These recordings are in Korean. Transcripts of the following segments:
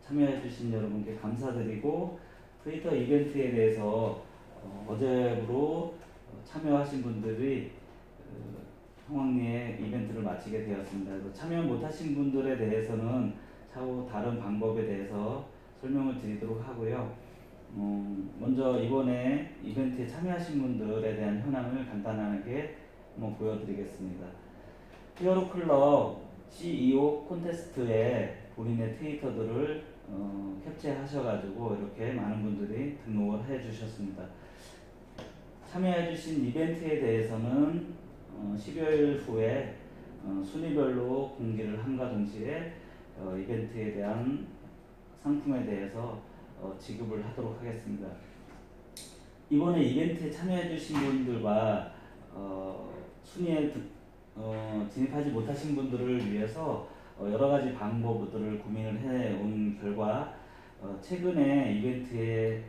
참여해주신 여러분께 감사드리고, 트위터 이벤트에 대해서 어제부로 참여하신 분들이 성황리에 이벤트를 마치게 되었습니다. 그래서 참여 못하신 분들에 대해서는 차후 다른 방법에 대해서 설명을 드리도록 하고요. 먼저 이번에 이벤트에 참여하신 분들에 대한 현황을 간단하게 한번 보여드리겠습니다. 히어로 클럽 CEO 콘테스트에 본인의 트위터들을 캡처하셔가지고 이렇게 많은 분들이 등록을 해주셨습니다. 참여해주신 이벤트에 대해서는 12월 후에 순위별로 공지를 함과 동시에 이벤트에 대한 상품에 대해서 지급을 하도록 하겠습니다. 이번에 이벤트에 참여해주신 분들과 순위에 진입하지 못하신 분들을 위해서 여러가지 방법들을 고민을 해온 결과 최근에 이벤트에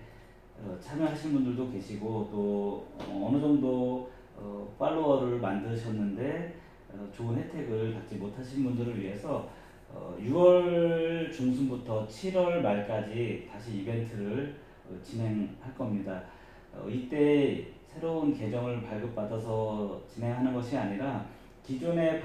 참여하신 분들도 계시고 또 어느 정도 팔로워를 만드셨는데 좋은 혜택을 받지 못하신 분들을 위해서 6월 중순부터 7월 말까지 다시 이벤트를 진행할 겁니다. 이때 새로운 계정을 발급받아서 진행하는 것이 아니라 기존에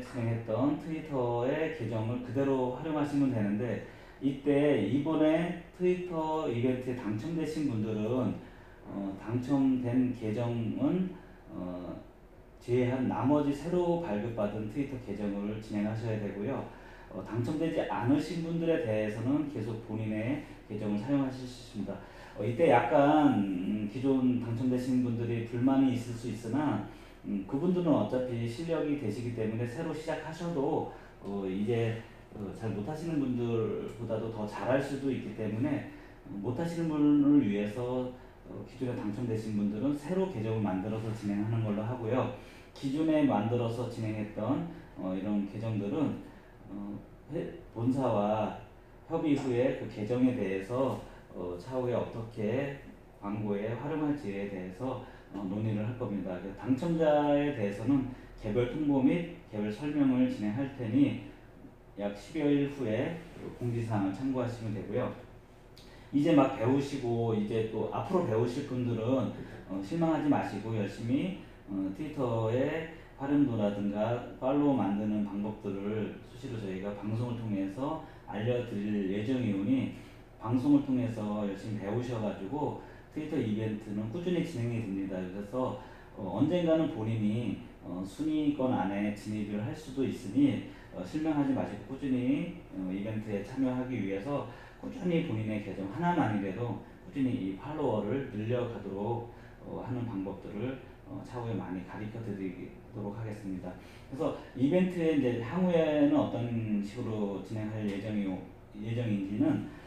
진행했던 트위터의 계정을 그대로 활용하시면 되는데, 이번에 트위터 이벤트에 당첨되신 분들은 당첨된 계정은 제외한 나머지 새로 발급받은 트위터 계정을 진행하셔야 되고요. 당첨되지 않으신 분들에 대해서는 계속 본인의 계정을 사용하실 수 있습니다. 이때 약간 기존 당첨되신 분들이 불만이 있을 수 있으나 그분들은 어차피 실력이 되시기 때문에 새로 시작하셔도 이제 잘 못하시는 분들보다도 더 잘할 수도 있기 때문에 못하시는 분을 위해서 기존에 당첨되신 분들은 새로 계정을 만들어서 진행하는 걸로 하고요. 기존에 만들어서 진행했던 이런 계정들은 본사와 협의 후에 그 계정에 대해서 차후에 어떻게 광고에 활용할지에 대해서 논의를 할 겁니다. 당첨자에 대해서는 개별 통보 및 개별 설명을 진행할 테니 약 10여일 후에 공지사항을 참고하시면 되고요. 이제 막 배우시고 이제 또 앞으로 배우실 분들은 실망하지 마시고 열심히 트위터의 활용도라든가 팔로우 만드는 방법들을 수시로 저희가 방송을 통해서 알려드릴 예정이오니 방송을 통해서 열심히 배우셔가지고 트위터 이벤트는 꾸준히 진행이 됩니다. 그래서 언젠가는 본인이 순위권 안에 진입을 할 수도 있으니 실망하지 마시고 꾸준히 이벤트에 참여하기 위해서 꾸준히 본인의 계정 하나만이라도 꾸준히 이 팔로워를 늘려가도록 하는 방법들을 차후에 많이 가르쳐 드리도록 하겠습니다. 그래서 이벤트에 이제 향후에는 어떤 식으로 진행할 예정인지는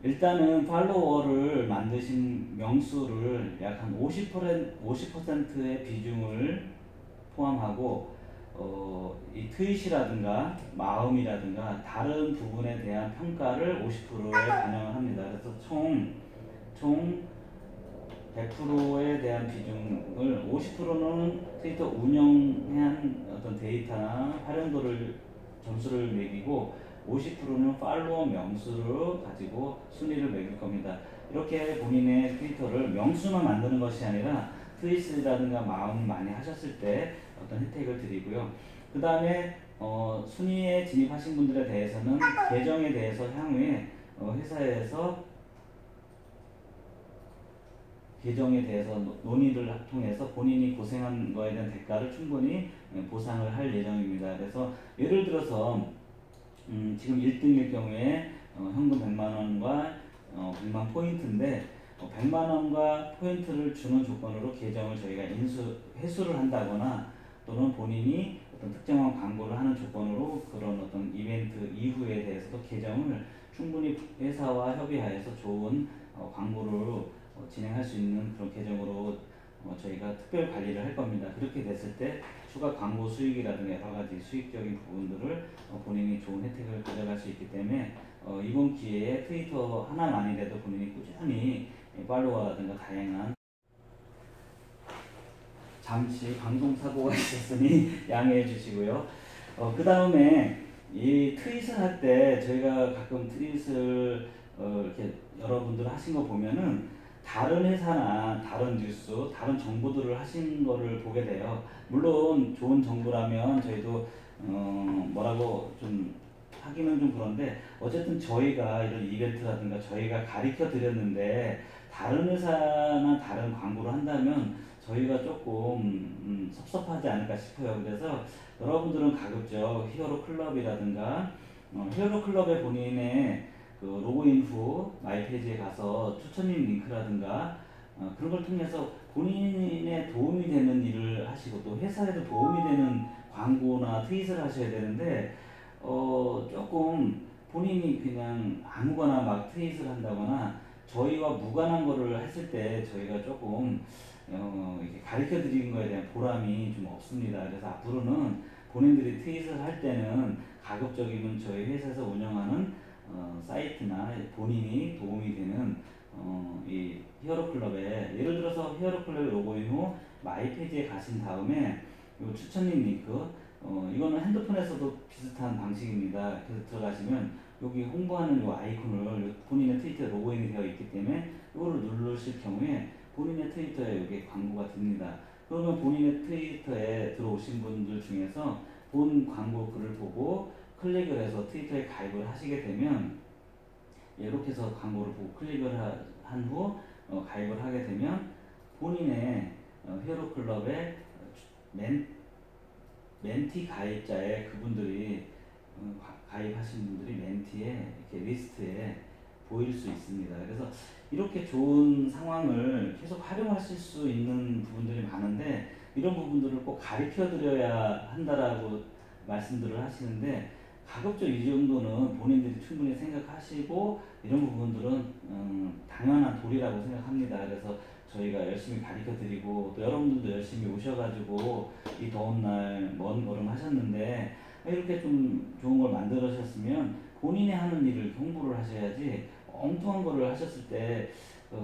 일단은 팔로워를 만드신 명수를 약 한 50%의 비중을 포함하고 이 트윗이라든가 마음이라든가 다른 부분에 대한 평가를 50%에 반영을 합니다. 그래서 총 100%에 대한 비중을 50%는 트위터 운영한 어떤 데이터나 활용도를 점수를 매기고 50%는 팔로워 명수를 가지고 순위를 매길 겁니다. 이렇게 본인의 트위터를 명수만 만드는 것이 아니라 트윗이라든가 마음 많이 하셨을 때 어떤 혜택을 드리고요. 그 다음에 순위에 진입하신 분들에 대해서는 계정에 대해서 향후에 회사에서 계정에 대해서 논의를 통해서 본인이 고생한 거에 대한 대가를 충분히 보상을 할 예정입니다. 그래서 예를 들어서 지금 1등일 경우에 현금 100만원과 100만 포인트인데 100만원과 포인트를 주는 조건으로 계정을 저희가 회수를 한다거나 또는 본인이 어떤 특정한 광고를 하는 조건으로 그런 어떤 이벤트 이후에 대해서도 계정을 충분히 회사와 협의하여서 좋은 광고를 진행할 수 있는 그런 계정으로 저희가 특별 관리를 할 겁니다. 그렇게 됐을 때 추가 광고 수익이라든가 여러 가지 수익적인 부분들을 본인이 좋은 혜택을 가져갈 수 있기 때문에 이번 기회에 트위터 하나만이라도 본인이 꾸준히 팔로워라든가 다양한 잠시 방송 사고가 있었으니 양해해 주시고요. 그 다음에 이 트윗을 할 때 저희가 가끔 트윗을 이렇게 여러분들 하신 거 보면은 다른 회사나 다른 뉴스, 다른 정보들을 하신 거를 보게 돼요. 물론 좋은 정보라면 저희도 뭐라고 좀 하기는 좀 그런데 어쨌든 저희가 이런 이벤트라든가 저희가 가르쳐 드렸는데 다른 회사나 다른 광고를 한다면 저희가 조금 섭섭하지 않을까 싶어요. 그래서 여러분들은 가급적 히어로 클럽이라든가 히어로 클럽에 본인의 그 로그인 후 마이 페이지에 가서 추천인 링크라든가 그런 걸 통해서 본인의 도움이 되는 일을 하시고 또 회사에도 도움이 되는 광고나 트윗을 하셔야 되는데 조금 본인이 그냥 아무거나 막 트윗을 한다거나 저희와 무관한 거를 했을 때 저희가 조금 이렇게 가르쳐 드린 거에 대한 보람이 좀 없습니다. 그래서 앞으로는 본인들이 트윗을 할 때는 가급적이면 저희 회사에서 운영하는 사이트나 본인이 도움이 되는 이 히어로 클럽에 예를 들어서 히어로 클럽에 로그인 후 마이 페이지에 가신 다음에 이 추천님 링크 이거는 핸드폰에서도 비슷한 방식입니다. 그래서 들어가시면 여기 홍보하는 이 아이콘을 본인의 트위터에 로그인이 되어 있기 때문에 이거를 누르실 경우에 본인의 트위터에 여기 광고가 듭니다. 그러면 본인의 트위터에 들어오신 분들 중에서 본 광고 글을 보고 클릭을 해서 트위터에 가입을 하시게 되면 이렇게 해서 광고를 보고 클릭을 한 후 가입을 하게 되면 본인의 히어로 클럽의 멘티 가입자의 그분들이 가입하신 분들이 멘티에 이렇게 리스트에 보일 수 있습니다. 그래서 이렇게 좋은 상황을 계속 활용하실 수 있는 부분들이 많은데 이런 부분들을 꼭 가르쳐 드려야 한다라고 말씀들을 하시는데 가급적 이 정도는 본인들이 충분히 생각하시고 이런 부분들은 당연한 도리라고 생각합니다. 그래서 저희가 열심히 가르쳐 드리고 또 여러분들도 열심히 오셔가지고 이 더운 날 먼 걸음 하셨는데 이렇게 좀 좋은 걸 만들으셨으면 본인이 하는 일을 홍보를 하셔야지 엉뚱한 거를 하셨을 때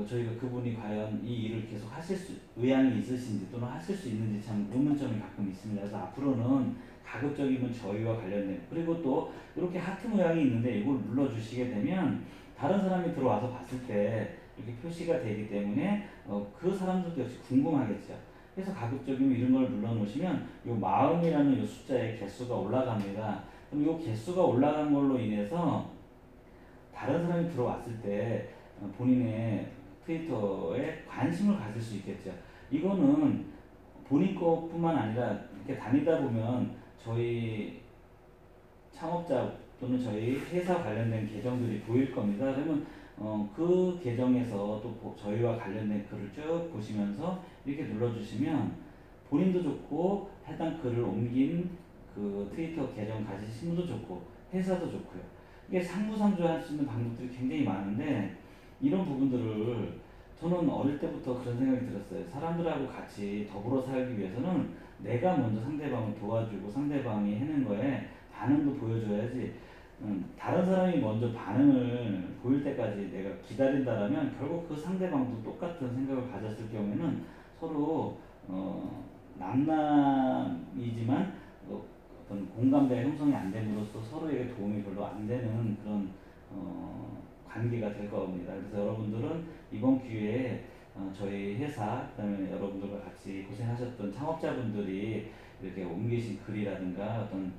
저희가 그분이 과연 이 일을 계속 하실 수 의향이 있으신지 또는 하실 수 있는지 참 의문점이 가끔 있습니다. 그래서 앞으로는 가급적이면 저희와 관련된 그리고 또 이렇게 하트 모양이 있는데 이걸 눌러주시게 되면 다른 사람이 들어와서 봤을 때 이렇게 표시가 되기 때문에 그 사람들도 역시 궁금하겠죠. 그래서 가급적이면 이런 걸 눌러 놓으시면 이 마음이라는 이 숫자의 개수가 올라갑니다. 그럼 이 개수가 올라간 걸로 인해서 다른 사람이 들어왔을 때 본인의 트위터에 관심을 가질 수 있겠죠. 이거는 본인 것뿐만 아니라 이렇게 다니다 보면 저희 창업자 또는 저희 회사 관련된 계정들이 보일 겁니다. 그러면 그 계정에서 또 저희와 관련된 글을 쭉 보시면서 이렇게 눌러주시면 본인도 좋고 해당 글을 옮긴 그 트위터 계정 가지신 분도 좋고 회사도 좋고요. 이게 상부상조할 수 있는 방법들이 굉장히 많은데 이런 부분들을 저는 어릴 때부터 그런 생각이 들었어요. 사람들하고 같이 더불어 살기 위해서는 내가 먼저 상대방을 도와주고 상대방이 해낸 거에 반응도 보여줘야지 다른 사람이 먼저 반응을 보일 때까지 내가 기다린다라면 결국 그 상대방도 똑같은 생각을 가졌을 경우에는 서로 남남이지만 어떤 공감대 형성이 안 됨으로써 서로에게 도움이 별로 안 되는 그런 관계가 될 겁니다. 그래서 여러분들은 이번 기회에 저희 회사 그다음에 여러분들과 같이 고생하셨던 창업자분들이 이렇게 옮기신 글이라든가 어떤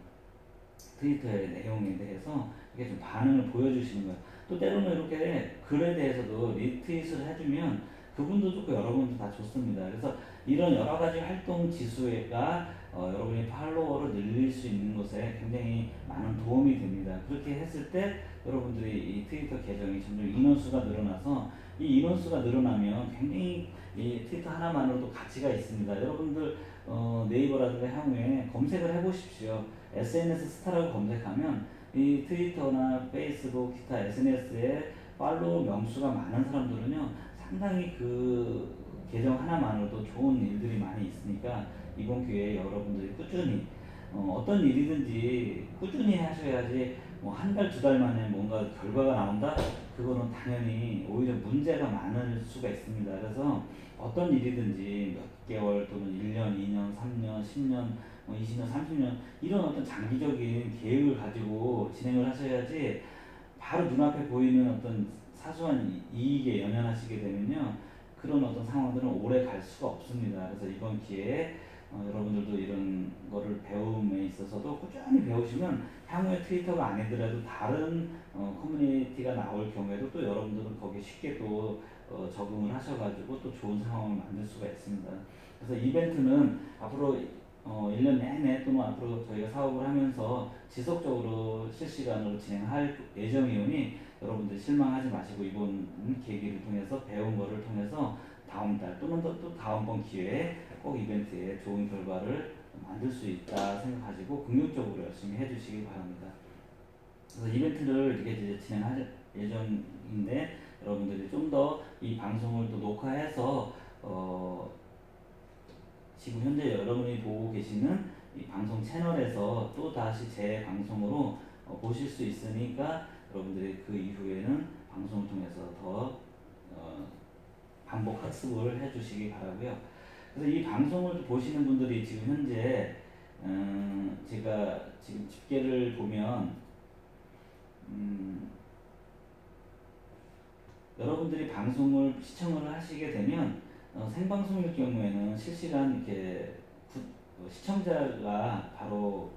트위터의 내용에 대해서 이렇게 좀 반응을 보여주시는 거예요. 또 때로는 이렇게 글에 대해서도 리트윗을 해주면 그분도 좋고 여러분도 다 좋습니다. 그래서 이런 여러 가지 활동 지수가 여러분이 팔로워를 늘릴 수 있는 것에 굉장히 많은 도움이 됩니다. 그렇게 했을 때 여러분들이 이 트위터 계정이 점점 인원수가 늘어나서 이 인원수가 늘어나면 굉장히 이 트위터 하나만으로도 가치가 있습니다. 여러분들 네이버라든가 향후에 검색을 해보십시오. SNS 스타라고 검색하면 이 트위터나 페이스북, 기타 SNS에 팔로워 명수가 많은 사람들은요 상당히 그 계정 하나만으로도 좋은 일들이 많이 있으니까 이번 기회에 여러분들이 꾸준히 어떤 일이든지 꾸준히 하셔야지 뭐 한 달, 두 달 만에 뭔가 결과가 나온다? 그거는 당연히 오히려 문제가 많을 수가 있습니다. 그래서 어떤 일이든지 몇 개월 또는 1년, 2년, 3년, 10년 20년, 30년 이런 어떤 장기적인 계획을 가지고 진행을 하셔야지 바로 눈앞에 보이는 어떤 사소한 이익에 연연하시게 되면요. 그런 어떤 상황들은 오래 갈 수가 없습니다. 그래서 이번 기회에 여러분들도 이런 거를 배움에 있어서도 꾸준히 배우시면 향후에 트위터가 아니더라도 다른 커뮤니티가 나올 경우에도 또 여러분들은 거기에 쉽게 또 적응을 하셔가지고 또 좋은 상황을 만들 수가 있습니다. 그래서 이벤트는 앞으로 1년 내내 또는 앞으로 저희가 사업을 하면서 지속적으로 실시간으로 진행할 예정이오니 여러분들 실망하지 마시고 이번 계기를 통해서 배운 거를 통해서 다음 달 또는 또 다음번 기회에 꼭 이벤트에 좋은 결과를 만들 수 있다 생각하시고 긍정적으로 열심히 해주시기 바랍니다. 그래서 이벤트를 이렇게 이제 진행할 예정인데 여러분들이 좀 더 이 방송을 또 녹화해서 지금 현재 여러분이 보고 계시는 이 방송 채널에서 또 다시 제 방송으로 보실 수 있으니까 여러분들이 그 이후에는 방송을 통해서 더 반복 학습을 해주시기 바라고요. 그래서 이 방송을 보시는 분들이 지금 현재 제가 지금 집계를 보면 여러분들이 방송을 시청을 하시게 되면 생방송일 경우에는 실시간 이렇게 시청자가 바로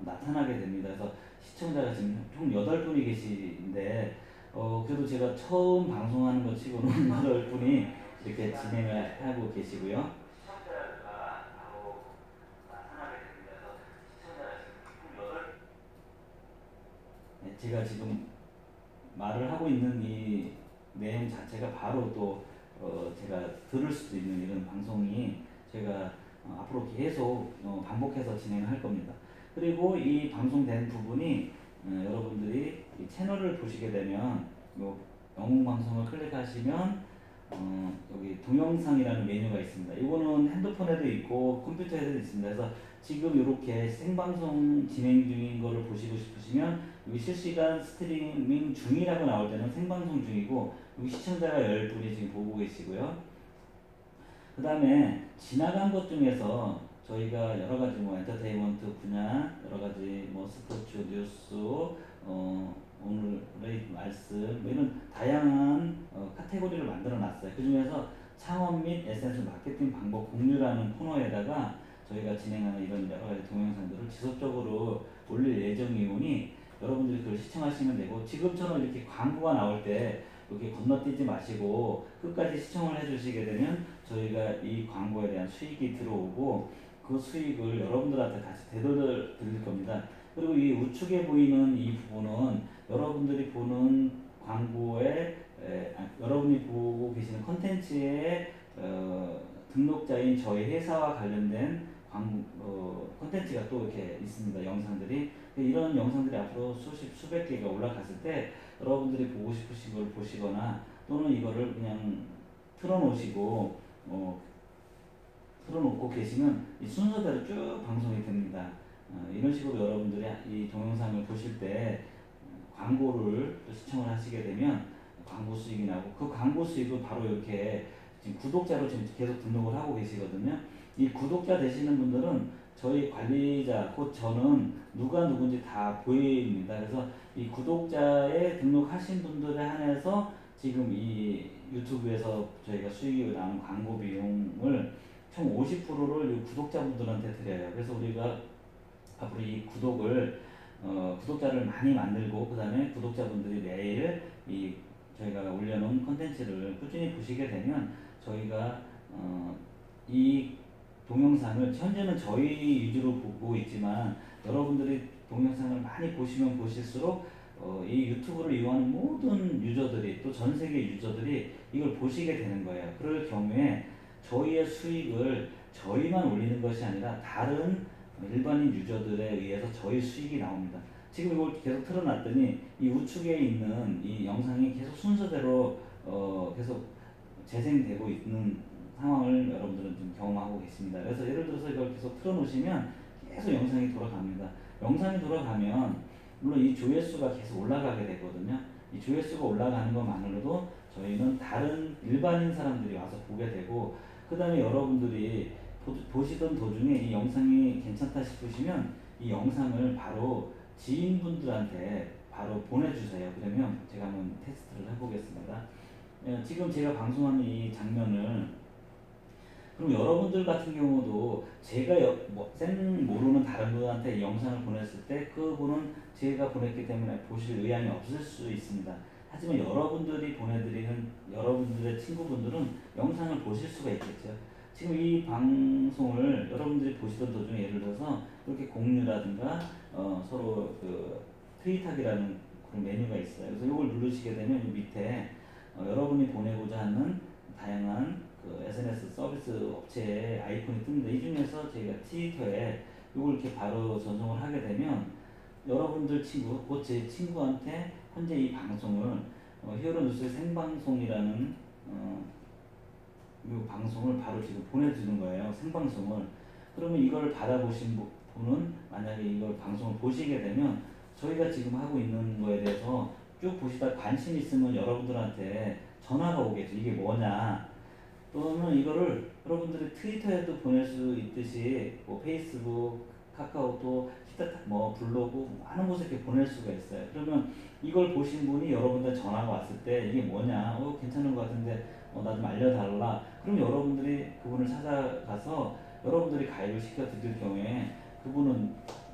나타나게 됩니다. 그래서 시청자가 지금 총 8분이 계시는데 그래도 제가 처음 방송하는 것 치고는 8분이 이렇게 진행을 하고 계시고요. 시청자가 바로 나타나게 됩니다. 그래서 시청자가 지금 총 8. 제가 지금 말을 하고 있는 이 내용 자체가 바로 또 제가 들을 수도 있는 이런 방송이 제가 앞으로 계속 반복해서 진행할 겁니다. 그리고 이 방송된 부분이 여러분들이 이 채널을 보시게 되면 영웅 방송을 클릭하시면 여기 동영상이라는 메뉴가 있습니다. 이거는 핸드폰에도 있고 컴퓨터에도 있습니다. 그래서 지금 이렇게 생방송 진행 중인 거를 보시고 싶으시면 여기 실시간 스트리밍 중이라고 나올 때는 생방송 중이고 여기 시청자가 10분이 지금 보고 계시고요. 그 다음에 지나간 것 중에서 저희가 여러 가지 뭐 엔터테인먼트 분야, 여러 가지 뭐 스포츠, 뉴스, 오늘의 말씀, 뭐 이런 다양한 카테고리를 만들어 놨어요. 그 중에서 창업 및 에센스 마케팅 방법 공유라는 코너에다가 저희가 진행하는 이런 여러 가지 동영상들을 지속적으로 올릴 예정이오니 여러분들이 그걸 시청하시면 되고 지금처럼 이렇게 광고가 나올 때 이렇게 건너뛰지 마시고 끝까지 시청을 해주시게 되면 저희가 이 광고에 대한 수익이 들어오고 그 수익을 여러분들한테 다시 되돌려 드릴 겁니다. 그리고 이 우측에 보이는 이 부분은 여러분들이 보는 광고에 여러분이 보고 계시는 컨텐츠의 등록자인 저희 회사와 관련된 컨텐츠가 또 이렇게 있습니다. 영상들이. 이런 영상들이 앞으로 수백 개가 올라갔을 때 여러분들이 보고 싶으신 걸 보시거나 또는 이거를 그냥 틀어놓으시고 틀어놓고 계시면 이 순서대로 쭉 방송이 됩니다. 이런 식으로 여러분들이 이 동영상을 보실 때 광고를 시청을 하시게 되면 광고 수익이 나고 그 광고 수익은 바로 이렇게 지금 구독자로 지금 계속 등록을 하고 계시거든요. 이 구독자 되시는 분들은 저희 관리자 곧 저는 누가 누군지 다 보입니다. 그래서 이 구독자에 등록하신 분들에 한해서 지금 이 유튜브에서 저희가 수익이 나는 광고 비용을 총 50%를 구독자분들한테 드려요. 그래서 우리가 앞으로 이 구독자를 많이 만들고 그 다음에 구독자분들이 매일 이 저희가 올려놓은 컨텐츠를 꾸준히 보시게 되면 저희가 이 동영상을 현재는 저희 위주로 보고 있지만 여러분들이 동영상을 많이 보시면 보실수록 이 유튜브를 이용하는 모든 유저들이 또 전 세계 유저들이 이걸 보시게 되는 거예요. 그럴 경우에 저희의 수익을 저희만 올리는 것이 아니라 다른 일반인 유저들에 의해서 저희 수익이 나옵니다. 지금 이걸 계속 틀어놨더니 이 우측에 있는 이 영상이 계속 순서대로 계속 재생되고 있는 상황을 여러분들은 좀 경험하고 계십니다. 그래서 예를 들어서 이걸 계속 틀어놓으시면 계속 영상이 돌아갑니다. 영상이 돌아가면 물론 이 조회수가 계속 올라가게 되거든요. 이 조회수가 올라가는 것만으로도 저희는 다른 일반인 사람들이 와서 보게 되고 그 다음에 여러분들이 보시던 도중에 이 영상이 괜찮다 싶으시면 이 영상을 바로 지인분들한테 바로 보내주세요. 그러면 제가 한번 테스트를 해보겠습니다. 지금 제가 방송하는 이 장면을 그럼 여러분들 같은 경우도 제가 생 모르는 다른 분한테 영상을 보냈을 때 그분은 제가 보냈기 때문에 보실 의향이 없을 수 있습니다. 하지만 여러분들이 보내드리는 여러분들의 친구분들은 영상을 보실 수가 있겠죠. 지금 이 방송을 여러분들이 보시던 도중에 예를 들어서 이렇게 공유라든가 서로 그 트윗하기라는 그런 메뉴가 있어요. 그래서 이걸 누르시게 되면 이 밑에 여러분이 보내고자 하는 다양한 그 SNS 서비스 업체의 아이콘이 뜹니다. 이 중에서 저희가 트위터에 이걸 이렇게 바로 전송을 하게 되면 여러분들 친구, 곧 제 친구한테 현재 이 방송을 히어로뉴스 생방송이라는 이 방송을 바로 지금 보내주는 거예요. 생방송을. 그러면 이걸 받아보신 분은 만약에 이걸 방송을 보시게 되면 저희가 지금 하고 있는 거에 대해서 쭉 보시다 관심 있으면 여러분들한테 전화가 오겠죠. 이게 뭐냐. 또는 이거를 여러분들이 트위터에도 보낼 수 있듯이 뭐 페이스북, 카카오톡, 뭐 블로그 많은 곳에 이렇게 보낼 수가 있어요. 그러면 이걸 보신 분이 여러분들 전화가 왔을 때 이게 뭐냐, 괜찮은 것 같은데 나 좀 알려달라. 그럼 여러분들이 그분을 찾아가서 여러분들이 가입을 시켜 드릴 경우에 그분은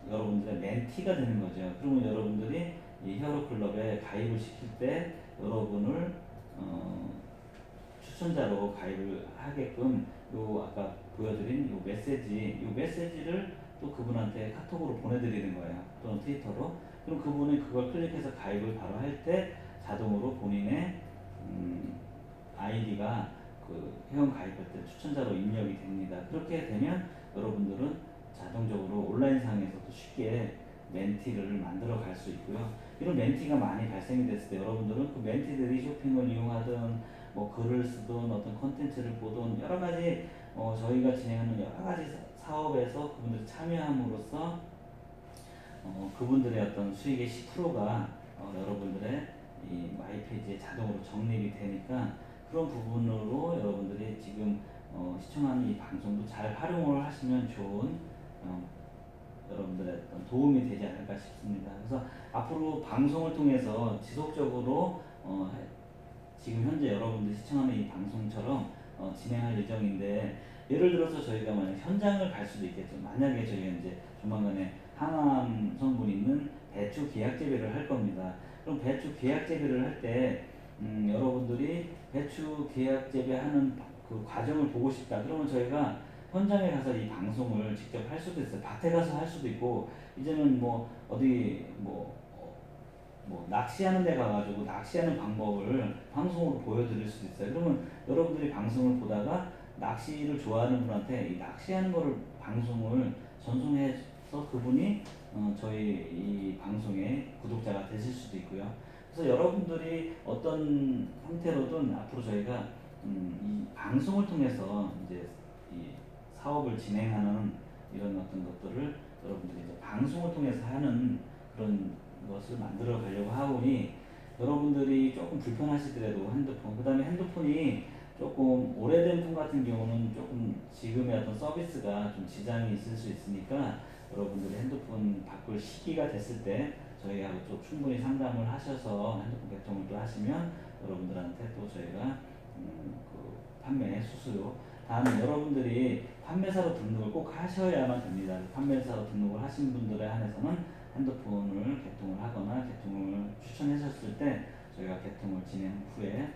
여러분들의 멘티가 되는 거죠. 그러면 여러분들이 이 히어로클럽에 가입을 시킬 때 여러분을 추천자로 가입을 하게끔 요 아까 보여드린 요 메시지를 또 그분한테 카톡으로 보내드리는 거예요. 또는 트위터로. 그럼 그분이 그걸 클릭해서 가입을 바로 할 때 자동으로 본인의 아이디가 그 회원 가입할 때 추천자로 입력이 됩니다. 그렇게 되면 여러분들은 자동적으로 온라인상에서도 쉽게 멘티를 만들어 갈 수 있고요. 이런 멘티가 많이 발생이 됐을 때 여러분들은 그 멘티들이 쇼핑을 이용하든 뭐 글을 쓰든 어떤 컨텐츠를 보든 여러 가지 저희가 진행하는 여러 가지 사업에서 그분들이 참여함으로써 그분들의 어떤 수익의 10%가 여러분들의 이 마이페이지에 자동으로 적립이 되니까 그런 부분으로 여러분들이 지금 시청하는 이 방송도 잘 활용을 하시면 좋은 여러분들의 어떤 도움이 되지 않을까 싶습니다. 그래서 앞으로 방송을 통해서 지속적으로 지금 현재 여러분들이 시청하는 이 방송처럼 진행할 예정인데 예를 들어서 저희가 만약 현장을 갈 수도 있겠죠. 만약에 저희가 이제 조만간에 항암 성분 있는 배추 계약 재배를 할 겁니다. 그럼 배추 계약 재배를 할 때 여러분들이 배추 계약 재배하는 그 과정을 보고 싶다. 그러면 저희가 현장에 가서 이 방송을 직접 할 수도 있어요. 밭에 가서 할 수도 있고 이제는 뭐 어디 뭐 낚시하는 데 가가지고 낚시하는 방법을 방송으로 보여드릴 수도 있어요. 그러면 여러분들이 방송을 보다가 낚시를 좋아하는 분한테 이 낚시하는 거를 방송을 전송해서 그분이 저희 이 방송의 구독자가 되실 수도 있고요. 그래서 여러분들이 어떤 형태로든 앞으로 저희가 이 방송을 통해서 이제 이 사업을 진행하는 이런 어떤 것들을 여러분들이 이제 방송을 통해서 하는 그런 것을 만들어 가려고 하오니 여러분들이 조금 불편하시더라도 핸드폰, 그 다음에 핸드폰이 조금 오래된 분 같은 경우는 조금 지금의 어떤 서비스가 좀 지장이 있을 수 있으니까 여러분들이 핸드폰 바꿀 시기가 됐을 때 저희하고 좀 충분히 상담을 하셔서 핸드폰 개통을 또 하시면 여러분들한테 또 저희가 그 판매 수수료, 다음에 여러분들이 판매사로 등록을 꼭 하셔야만 됩니다. 판매사로 등록을 하신 분들에 한해서는 핸드폰을 개통을 하거나 개통을 추천하셨을 때 저희가 개통을 진행 후에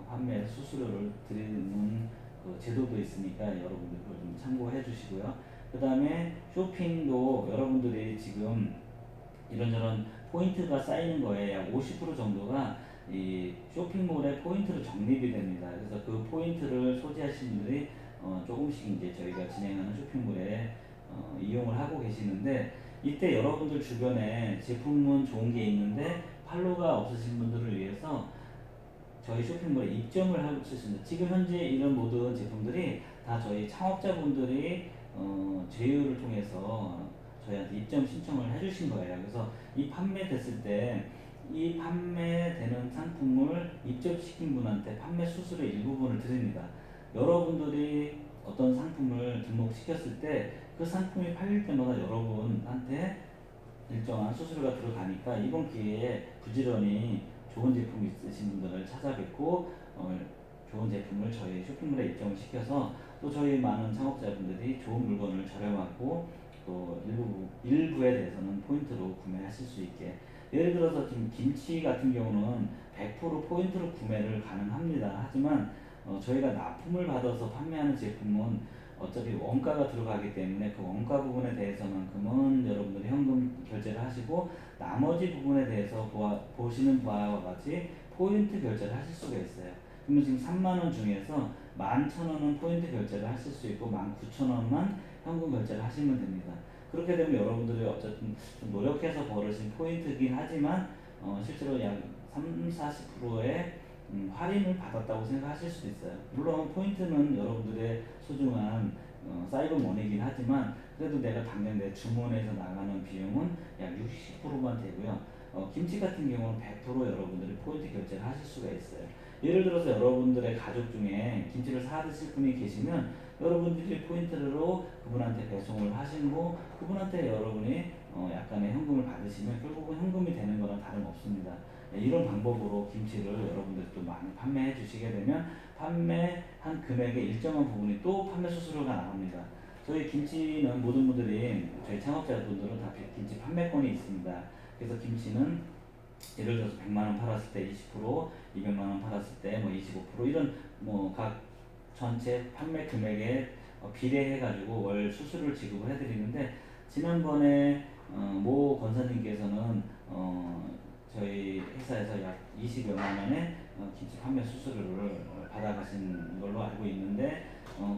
판매 수수료를 드리는 그 제도도 있으니까 여러분들 그걸 좀 참고해 주시고요. 그 다음에 쇼핑도 여러분들이 지금 이런저런 포인트가 쌓이는 거에 약 50% 정도가 이 쇼핑몰에 포인트로 적립이 됩니다. 그래서 그 포인트를 소지하신 분들이 조금씩 이제 저희가 진행하는 쇼핑몰에 이용을 하고 계시는데 이때 여러분들 주변에 제품은 좋은 게 있는데 팔로가 없으신 분들을 위해서 저희 쇼핑몰에 입점을 할 수 있습니다. 지금 현재 이런 모든 제품들이 다 저희 창업자분들이 제휴를 통해서 저희한테 입점 신청을 해주신 거예요. 그래서 이 판매됐을 때 이 판매되는 상품을 입점시킨 분한테 판매 수수료 일부분을 드립니다. 여러분들이 어떤 상품을 등록시켰을 때 그 상품이 팔릴 때마다 여러분한테 일정한 수수료가 들어가니까 이번 기회에 부지런히 좋은 제품 있으신 분들을 찾아뵙고 좋은 제품을 저희 쇼핑몰에 입점을 시켜서 또 저희 많은 창업자분들이 좋은 물건을 저렴하고 또 일부에 대해서는 포인트로 구매하실 수 있게, 예를 들어서 지금 김치 같은 경우는 100% 포인트로 구매를 가능합니다. 하지만 저희가 납품을 받아서 판매하는 제품은 어차피 원가가 들어가기 때문에 그 원가 부분에 대해서만큼은 여러분들이 현금 결제를 하시고 나머지 부분에 대해서 보시는 바와 같이 포인트 결제를 하실 수가 있어요. 그러면 지금 3만원 중에서 11,000원은 포인트 결제를 하실 수 있고 19,000원만 현금 결제를 하시면 됩니다. 그렇게 되면 여러분들이 어쨌든 좀 노력해서 벌으신 포인트이긴 하지만 실제로 약 30~40%의 할인을 받았다고 생각하실 수도 있어요. 물론 포인트는 여러분들의 소중한 사이버 머니이긴 하지만 그래도 내가 당장 내 주문해서 나가는 비용은 약 60%만 되고요. 김치 같은 경우는 100% 여러분들이 포인트 결제를 하실 수가 있어요. 예를 들어서 여러분들의 가족 중에 김치를 사 드실 분이 계시면 여러분들이 포인트로 그분한테 배송을 하시고 그분한테 여러분이 약간의 현금을 받으시면 결국은 현금이 되는 거랑 다름없습니다. 이런 방법으로 김치를 여러분들이 또 많이 판매해 주시게 되면 판매한 금액의 일정한 부분이 또 판매 수수료가 나갑니다. 저희 김치는 모든 분들이 저희 창업자분들은 다 김치 판매권이 있습니다. 그래서 김치는 예를 들어서 100만원 팔았을 때 20%, 200만원 팔았을 때 뭐 25% 이런 뭐 각 전체 판매 금액에 비례해 가지고 월 수수료를 지급을 해드리는데, 지난번에 모 권사님께서는 저희 회사에서 약 20여만 원의 김치 판매 수수료를 받아가신 걸로 알고 있는데,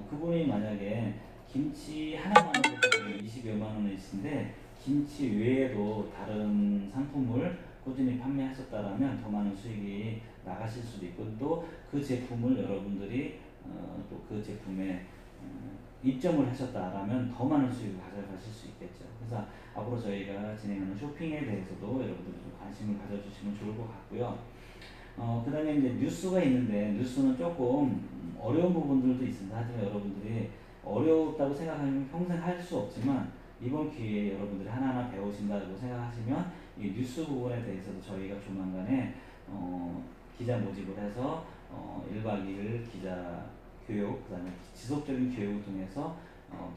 그분이 만약에 김치 하나만 20여만 원이신데 김치 외에도 다른 상품을 꾸준히 판매하셨다라면 더 많은 수익이 나가실 수도 있고 또 그 제품을 여러분들이 또 그 제품에 입점을 하셨다라면 더 많은 수익을 가져가실 수 있겠죠. 그래서 앞으로 저희가 진행하는 쇼핑에 대해서도 여러분들이 좀 관심을 가져주시면 좋을 것 같고요. 그 다음에 이제 뉴스가 있는데 뉴스는 조금 어려운 부분들도 있습니다. 하지만 여러분들이 어렵다고 생각하면 평생 할 수 없지만 이번 기회에 여러분들이 하나하나 배우신다고 생각하시면 이 뉴스 부분에 대해서도 저희가 조만간에 기자 모집을 해서 1박 2일 기자 교육, 그 다음에 지속적인 교육을 통해서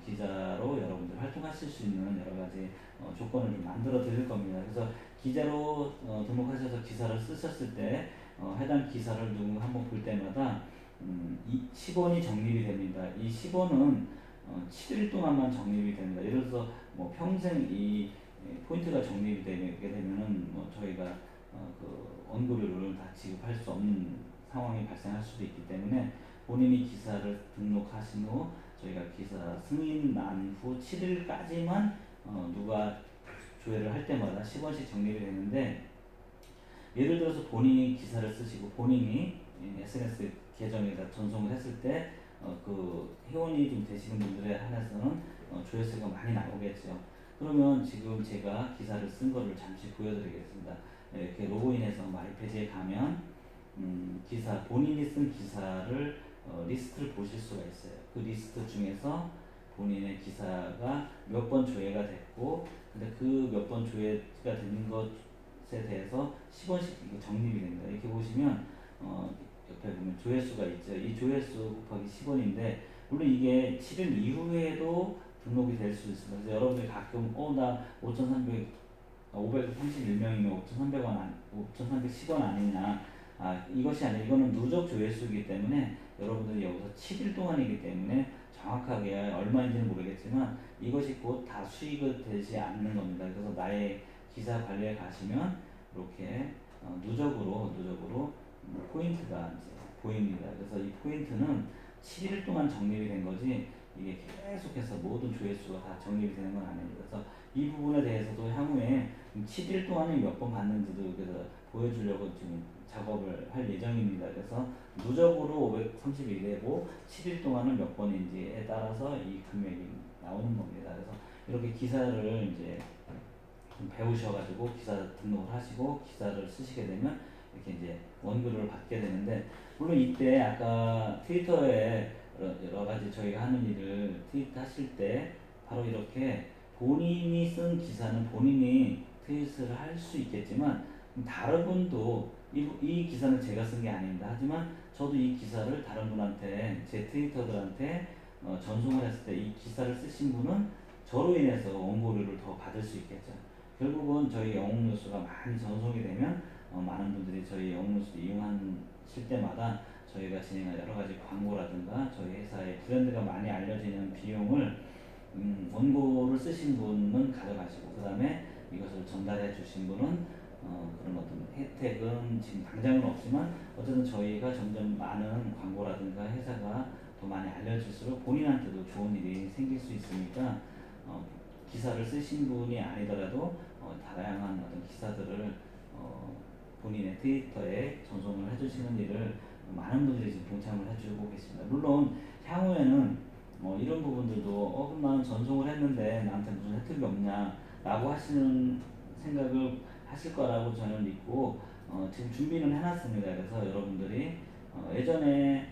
기자로 여러분들 활동하실 수 있는 여러 가지 조건을 좀 만들어 드릴 겁니다. 그래서 기자로 등록하셔서 기사를 쓰셨을 때 해당 기사를 누구 한번 볼 때마다 10원이 적립이 됩니다. 이 10원은 7일 동안만 적립이 됩니다. 예를 들어서 뭐 평생 이 포인트가 적립이 되게 되면은 뭐 저희가 그 원고료를 다 지급할 수 없는 상황이 발생할 수도 있기 때문에 본인이 기사를 등록하신 후 저희가 기사 승인 난 후 7일까지만 누가 조회를 할 때마다 10원씩 적립이 되는데, 예를 들어서 본인이 기사를 쓰시고 본인이 SNS 계정에다 전송을 했을 때 그 회원이 좀 되시는 분들에 한해서는 조회수가 많이 나오겠죠. 그러면 지금 제가 기사를 쓴 거를 잠시 보여드리겠습니다. 이렇게 로그인해서 마이페이지에 가면 기사, 본인이 쓴 기사를 리스트를 보실 수가 있어요. 그 리스트 중에서 본인의 기사가 몇 번 조회가 됐고, 근데 그 몇 번 조회가 된 것에 대해서 10원씩 적립이 됩니다. 이렇게 보시면 옆에 보면 조회수가 있죠. 이 조회수 곱하기 10원인데 물론 이게 7일 이후에도 등록이 될 수 있습니다. 그래서 여러분들이 가끔 나 531명이면 5,310원 아니냐, 이것이 아니라 이거는 누적 조회수이기 때문에 여러분들이 여기서 7일 동안이기 때문에 정확하게 얼마인지는 모르겠지만 이것이 곧 다 수익이 되지 않는 겁니다. 그래서 나의 기사 관리에 가시면 이렇게 누적으로 포인트가 이제 보입니다. 그래서 이 포인트는 7일 동안 적립이 된 거지 이게 계속해서 모든 조회수가 다 적립이 되는 건 아닙니다. 그래서 이 부분에 대해서도 향후에 7일 동안에 몇 번 받는지도 그래서 보여주려고 지금 작업을 할 예정입니다. 그래서 누적으로 531회고 7일 동안은 몇 번인지에 따라서 이 금액이 나오는 겁니다. 그래서 이렇게 기사를 이제 좀 배우셔가지고 기사 등록을 하시고 기사를 쓰시게 되면 이렇게 이제 원고료를 받게 되는데, 물론 이때 아까 트위터에 여러 가지 저희가 하는 일을 트윗하실 때 바로 이렇게 본인이 쓴 기사는 본인이 트윗을 할 수 있겠지만 다른 분도 이 기사는 제가 쓴 게 아닙니다. 하지만 저도 이 기사를 다른 분한테 제 트위터들한테 전송을 했을 때 이 기사를 쓰신 분은 저로 인해서 원고료를 더 받을 수 있겠죠. 결국은 저희 영웅뉴스가 많이 전송이 되면 많은 분들이 저희 영웅뉴스 이용하실 때마다 저희가 진행한 여러 가지 광고라든가 저희 회사의 브랜드가 많이 알려지는 비용을 원고를 쓰신 분은 가져가시고 그 다음에 이것을 전달해 주신 분은 그런 어떤 혜택은 지금 당장은 없지만 어쨌든 저희가 점점 많은 광고라든가 회사가 더 많이 알려질수록 본인한테도 좋은 일이 생길 수 있으니까 기사를 쓰신 분이 아니더라도 다양한 어떤 기사들을 본인의 트위터에 전송을 해주시는 일을 많은 분들이 지금 동참을 해주고 계십니다. 물론 향후에는 이런 부분들도 그럼 나는 전송을 했는데 나한테 무슨 혜택이 없냐 라고 하시는 생각을 하실 거라고 저는 믿고 지금 준비는 해놨습니다. 그래서 여러분들이 예전에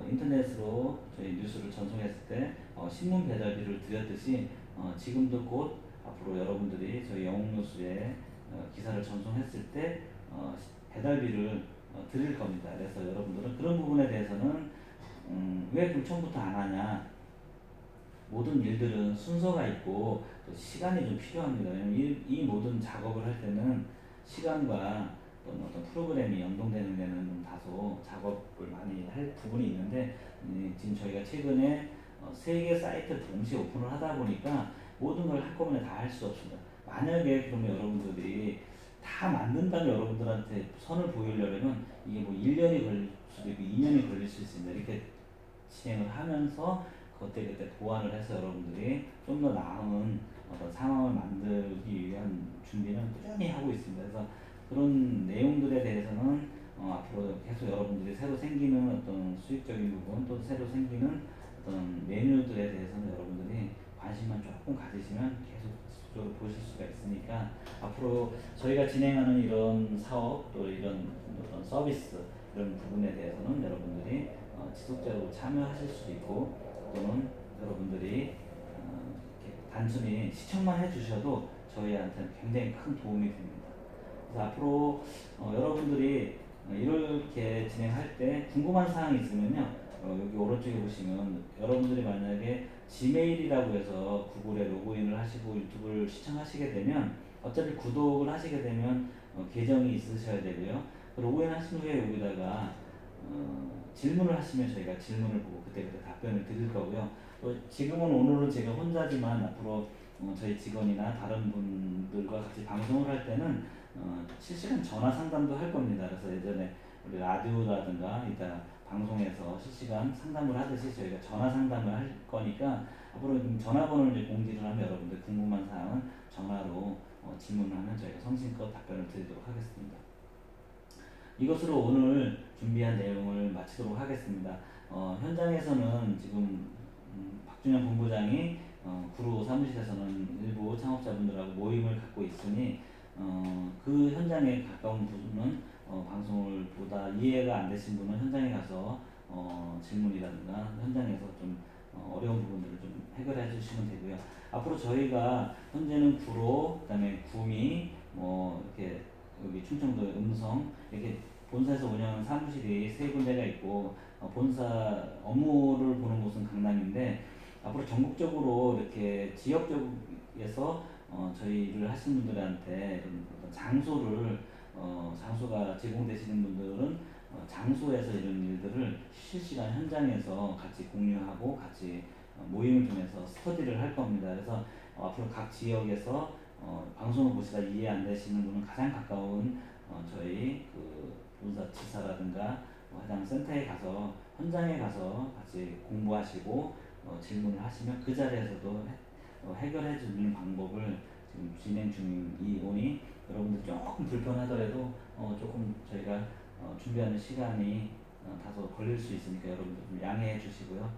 인터넷으로 저희 뉴스를 전송했을 때 신문 배달비를 드렸듯이 지금도 곧 앞으로 여러분들이 저희 영웅뉴스에 기사를 전송했을 때 배달비를 드릴 겁니다. 그래서 여러분들은 그런 부분에 대해서는 왜 그럼 처음부터 안 하냐? 모든 일들은 순서가 있고 또 시간이 좀 필요합니다. 왜냐면 이 모든 작업을 할 때는 시간과 어떤 프로그램이 연동되는 데는 다소 작업을 많이 할 부분이 있는데 지금 저희가 최근에 3개 사이트를 동시에 오픈을 하다 보니까 모든 걸 한꺼번에 다 할 수 없습니다. 만약에 그러면 여러분들이 다 만든다면 여러분들한테 선을 보이려면 이게 뭐 1년이 걸릴 수도 있고 2년이 걸릴 수 있습니다. 이렇게 진행을 하면서 그때 보완을 해서 여러분들이 좀 더 나은 어떤 상황을 만들기 위한 준비는 꾸준히 하고 있습니다. 그래서 그런 내용들에 대해서는 앞으로 계속 여러분들이 새로 생기는 어떤 수익적인 부분 또 새로 생기는 어떤 메뉴들에 대해서는 여러분들이 관심만 조금 가지시면 계속 보실 수가 있으니까 앞으로 저희가 진행하는 이런 사업 또 이런 어떤 서비스 이런 부분에 대해서는 여러분들이 지속적으로 참여하실 수도 있고 또는 여러분들이 단순히 시청만 해주셔도 저희한테는 굉장히 큰 도움이 됩니다. 그래서 앞으로 여러분들이 이렇게 진행할 때 궁금한 사항이 있으면요 여기 오른쪽에 보시면 여러분들이 만약에 지메일이라고 해서 구글에 로그인을 하시고 유튜브를 시청하시게 되면 어차피 구독을 하시게 되면 계정이 있으셔야 되고요. 로그인 하신 후에 여기다가 질문을 하시면 저희가 질문을 보고 그때그때 답변을 드릴 거고요. 또 지금은 오늘은 제가 혼자지만 앞으로 저희 직원이나 다른 분들과 같이 방송을 할 때는 실시간 전화 상담도 할 겁니다. 그래서 예전에 우리 라디오라든가 이따 방송에서 실시간 상담을 하듯이 저희가 전화 상담을 할 거니까 앞으로 전화번호를 이제 공지를 하면 여러분들 궁금한 사항은 전화로 질문을 하면 저희가 성심껏 답변을 드리도록 하겠습니다. 이것으로 오늘 준비한 내용을 마치도록 하겠습니다. 현장에서는 지금 박준영 본부장이 구로 사무실에서는 일부 창업자분들하고 모임을 갖고 있으니 그 현장에 가까운 분은 방송을 보다 이해가 안 되신 분은 현장에 가서 질문이라든가 현장에서 좀 어려운 부분들을 좀 해결해 주시면 되고요. 앞으로 저희가 현재는 구로, 그다음에 구미, 뭐 이렇게 여기 충청도 음성 이렇게 본사에서 운영하는 사무실이 3군데가 있고 본사 업무를 보는 곳은 강남인데 앞으로 전국적으로 이렇게 지역 쪽에서 저희를 하시는 분들한테 어떤 장소가 제공되시는 분들은 장소에서 이런 일들을 실시간 현장에서 같이 공유하고 같이 모임을 통해서 스터디를 할 겁니다. 그래서 앞으로 각 지역에서 방송을 보시다 이해 안 되시는 분은 가장 가까운 저희 그 본사지사라든가 해당 센터에 가서 현장에 가서 같이 공부하시고 질문을 하시면 그 자리에서도 해결해 주는 방법을 지금 진행 중이오니 여러분들 조금 불편하더라도 조금 저희가 준비하는 시간이 다소 걸릴 수 있으니까 여러분들 좀 양해해 주시고요.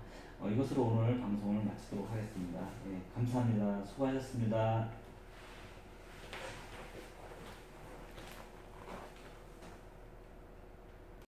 이것으로 오늘 방송을 마치도록 하겠습니다. 예, 감사합니다. 수고하셨습니다.